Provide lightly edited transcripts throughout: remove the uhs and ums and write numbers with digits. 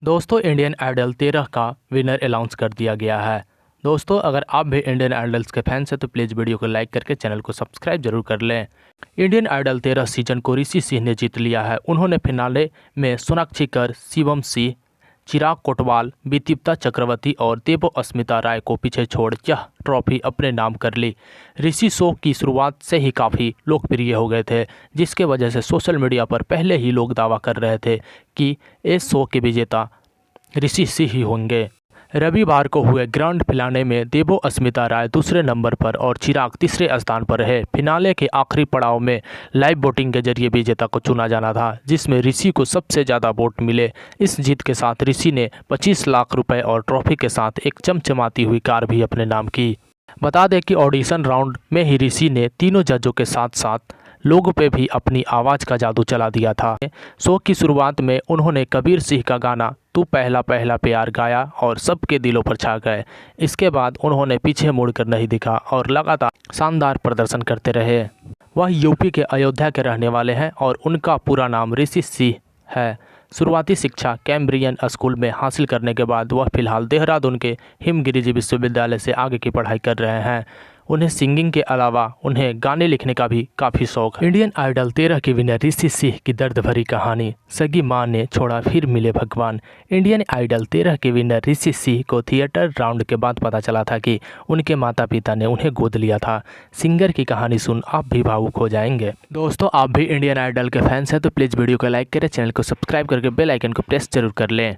दोस्तों Indian Idol 13 का winner announce कर दिया गया है। दोस्तों अगर आप भी इंडियन आइडल्स के फैंस हैं तो प्लीज़ वीडियो को लाइक करके चैनल को सब्सक्राइब जरूर कर लें। इंडियन आइडल 13 सीजन को ऋषि सिंह ने जीत लिया है। उन्होंने फिनाले में सोनाक्षी कर, शिवम सिंह, चिराग कोटवाल, विदीप्ता चक्रवर्ती और देवो अस्मिता राय को पीछे छोड़ यह ट्रॉफी अपने नाम कर ली। ऋषि शो की शुरुआत से ही काफ़ी लोकप्रिय हो गए थे, जिसके वजह से सोशल मीडिया पर पहले ही लोग दावा कर रहे थे कि इस शो के विजेता ऋषि सिंह ही होंगे। रविवार को हुए ग्रैंड फिनाले में देवो अस्मिता राय दूसरे नंबर पर और चिराग तीसरे स्थान पर रहे। फिनाले के आखिरी पड़ाव में लाइव वोटिंग के जरिए विजेता को चुना जाना था, जिसमें ऋषि को सबसे ज़्यादा वोट मिले। इस जीत के साथ ऋषि ने 25 लाख रुपए और ट्रॉफी के साथ एक चमचमाती हुई कार भी अपने नाम की। बता दें कि ऑडिशन राउंड में ही ऋषि ने तीनों जजों के साथ साथ लोगों पे भी अपनी आवाज़ का जादू चला दिया था। शो की शुरुआत में उन्होंने कबीर सिंह का गाना तू पहला पहला प्यार गाया और सबके दिलों पर छा गए। इसके बाद उन्होंने पीछे मुड़कर नहीं दिखा और लगातार शानदार प्रदर्शन करते रहे। वह यूपी के अयोध्या के रहने वाले हैं और उनका पूरा नाम ऋषि सिंह है। शुरुआती शिक्षा कैम्ब्रियन स्कूल में हासिल करने के बाद वह फिलहाल देहरादून के हिमगिरी विश्वविद्यालय से आगे की पढ़ाई कर रहे हैं। उन्हें सिंगिंग के अलावा उन्हें गाने लिखने का भी काफ़ी शौक है। इंडियन आइडल 13 के विनर ऋषि सिंह की दर्द भरी कहानी, सगी मां ने छोड़ा फिर मिले भगवान। इंडियन आइडल 13 के विनर ऋषि सिंह को थिएटर राउंड के बाद पता चला था कि उनके माता पिता ने उन्हें गोद लिया था। सिंगर की कहानी सुन आप भी भावुक हो जाएंगे। दोस्तों आप भी इंडियन आइडल के फैंस हैं तो प्लीज़ वीडियो को लाइक करें, चैनल को सब्सक्राइब करके बेल आइकन को प्रेस जरूर कर लें।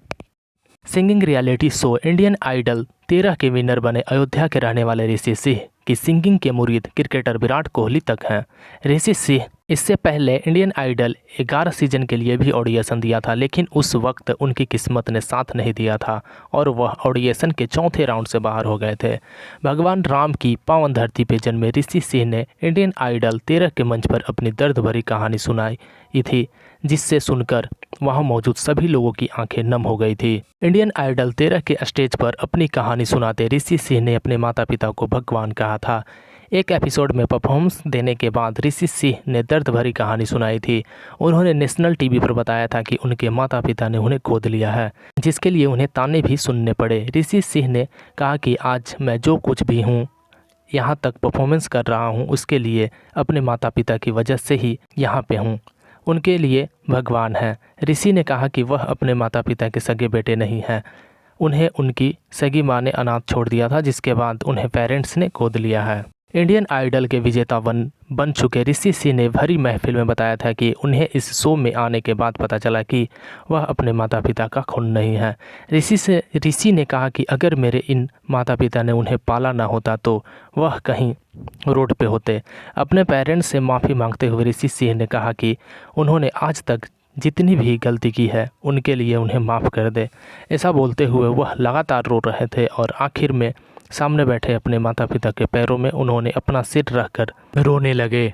Singing reality show Indian Idol 13 के विनर बने अयोध्या के रहने वाले ऋषि सिंह की सिंगिंग के मुरीद क्रिकेटर विराट कोहली तक हैं। ऋषि सिंह इससे पहले इंडियन आइडल 11 सीजन के लिए भी ऑडिशन दिया था, लेकिन उस वक्त उनकी किस्मत ने साथ नहीं दिया था और वह ऑडिशन के चौथे राउंड से बाहर हो गए थे। भगवान राम की पावन धरती पर जन्मे ऋषि सिंह ने इंडियन आइडल 13 के मंच पर अपनी दर्द भरी कहानी सुनाई थी, जिससे सुनकर वहां मौजूद सभी लोगों की आंखें नम हो गई थी। इंडियन आइडल 13 के स्टेज पर अपनी कहानी सुनाते ऋषि सिंह ने अपने माता पिता को भगवान कहा था। एक एपिसोड में परफॉर्मेंस देने के बाद ऋषि सिंह ने दर्द भरी कहानी सुनाई थी। उन्होंने नेशनल टीवी पर बताया था कि उनके माता पिता ने उन्हें गोद लिया है, जिसके लिए उन्हें ताने भी सुनने पड़े। ऋषि सिंह ने कहा कि आज मैं जो कुछ भी हूँ, यहाँ तक परफॉर्मेंस कर रहा हूँ, उसके लिए अपने माता पिता की वजह से ही यहाँ पे हूँ। उनके लिए भगवान है। ऋषि ने कहा कि वह अपने माता पिता के सगे बेटे नहीं हैं। उन्हें उनकी सगी माँ ने अनाथ छोड़ दिया था, जिसके बाद उन्हें पेरेंट्स ने गोद लिया है। इंडियन आइडल के विजेता बन चुके ऋषि सिंह ने भरी महफिल में बताया था कि उन्हें इस शो में आने के बाद पता चला कि वह अपने माता पिता का खून नहीं है। ऋषि ने कहा कि अगर मेरे इन माता पिता ने उन्हें पाला ना होता तो वह कहीं रोड पे होते। अपने पेरेंट्स से माफ़ी मांगते हुए ऋषि सिंह ने कहा कि उन्होंने आज तक जितनी भी गलती की है उनके लिए उन्हें माफ़ कर दे। ऐसा बोलते हुए वह लगातार रो रहे थे और आखिर में सामने बैठे अपने माता पिता के पैरों में उन्होंने अपना सिर रखकर रोने लगे।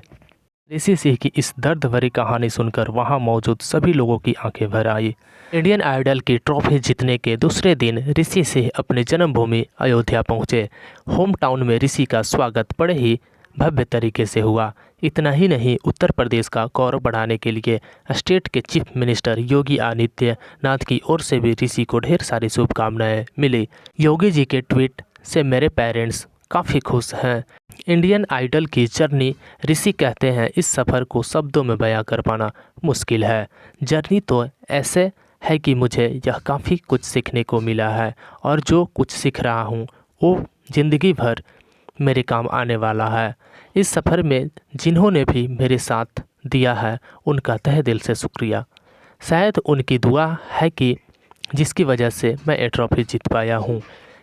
ऋषि सिंह की इस दर्द भरी कहानी सुनकर वहां मौजूद सभी लोगों की आंखें भर आई। इंडियन आइडल की ट्रॉफी जीतने के दूसरे दिन ऋषि सिंह अपने जन्मभूमि अयोध्या पहुंचे। होम टाउन में ऋषि का स्वागत बड़े ही भव्य तरीके से हुआ। इतना ही नहीं, उत्तर प्रदेश का गौरव बढ़ाने के लिए स्टेट के चीफ मिनिस्टर योगी आदित्यनाथ की ओर से भी ऋषि को ढेर सारी शुभकामनाएं मिली। योगी जी के ट्वीट से मेरे पेरेंट्स काफ़ी खुश हैं। इंडियन आइडल की जर्नी, ऋषि कहते हैं, इस सफ़र को शब्दों में बयां कर पाना मुश्किल है। जर्नी तो ऐसे है कि मुझे यह काफ़ी कुछ सीखने को मिला है और जो कुछ सीख रहा हूँ वो ज़िंदगी भर मेरे काम आने वाला है। इस सफ़र में जिन्होंने भी मेरे साथ दिया है उनका तहे दिल से शुक्रिया। शायद उनकी दुआ है कि जिसकी वजह से मैं ये ट्रॉफी जीत पाया हूँ।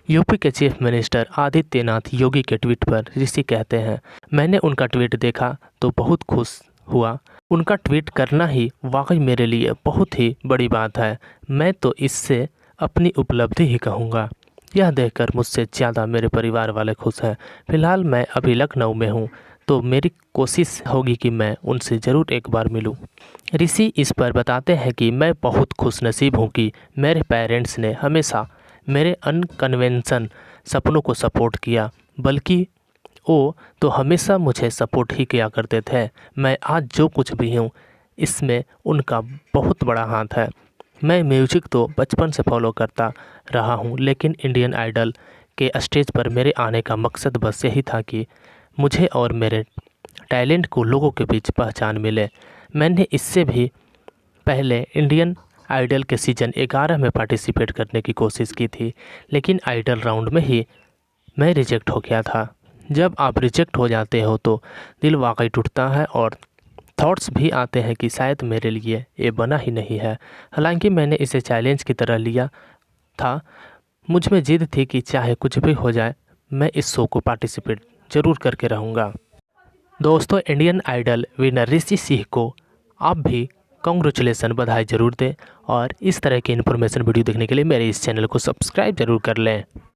यूपी के चीफ मिनिस्टर आदित्यनाथ योगी के ट्वीट पर ऋषि कहते हैं, मैंने उनका ट्वीट देखा तो बहुत खुश हुआ। उनका ट्वीट करना ही वाकई मेरे लिए बहुत ही बड़ी बात है। मैं तो इससे अपनी उपलब्धि ही कहूँगा। यह देखकर मुझसे ज़्यादा मेरे परिवार वाले खुश हैं। फिलहाल मैं अभी लखनऊ में हूँ, तो मेरी कोशिश होगी कि मैं उनसे ज़रूर एक बार मिलूं। ऋषि इस पर बताते हैं कि मैं बहुत खुशनसीब हूँ कि मेरे पेरेंट्स ने हमेशा मेरे अनकन्वेंशन सपनों को सपोर्ट किया, बल्कि वो तो हमेशा मुझे सपोर्ट ही किया करते थे। मैं आज जो कुछ भी हूँ इसमें उनका बहुत बड़ा हाथ है। मैं म्यूजिक तो बचपन से फॉलो करता रहा हूँ, लेकिन इंडियन आइडल के स्टेज पर मेरे आने का मकसद बस यही था कि मुझे और मेरे टैलेंट को लोगों के बीच पहचान मिले। मैंने इससे भी पहले इंडियन आइडल के सीज़न 11 में पार्टिसिपेट करने की कोशिश की थी, लेकिन आइडल राउंड में ही मैं रिजेक्ट हो गया था। जब आप रिजेक्ट हो जाते हो तो दिल वाकई टूटता है और थॉट्स भी आते हैं कि शायद मेरे लिए ये बना ही नहीं है। हालांकि मैंने इसे चैलेंज की तरह लिया था। मुझ में जिद थी कि चाहे कुछ भी हो जाए, मैं इस शो को पार्टिसिपेट ज़रूर करके रहूँगा। दोस्तों, इंडियन आइडल विनर ऋषि सिंह को आप भी कॉन्ग्रेचुलेसन, बधाई ज़रूर दें और इस तरह की इन्फॉर्मेशन वीडियो देखने के लिए मेरे इस चैनल को सब्सक्राइब ज़रूर कर लें।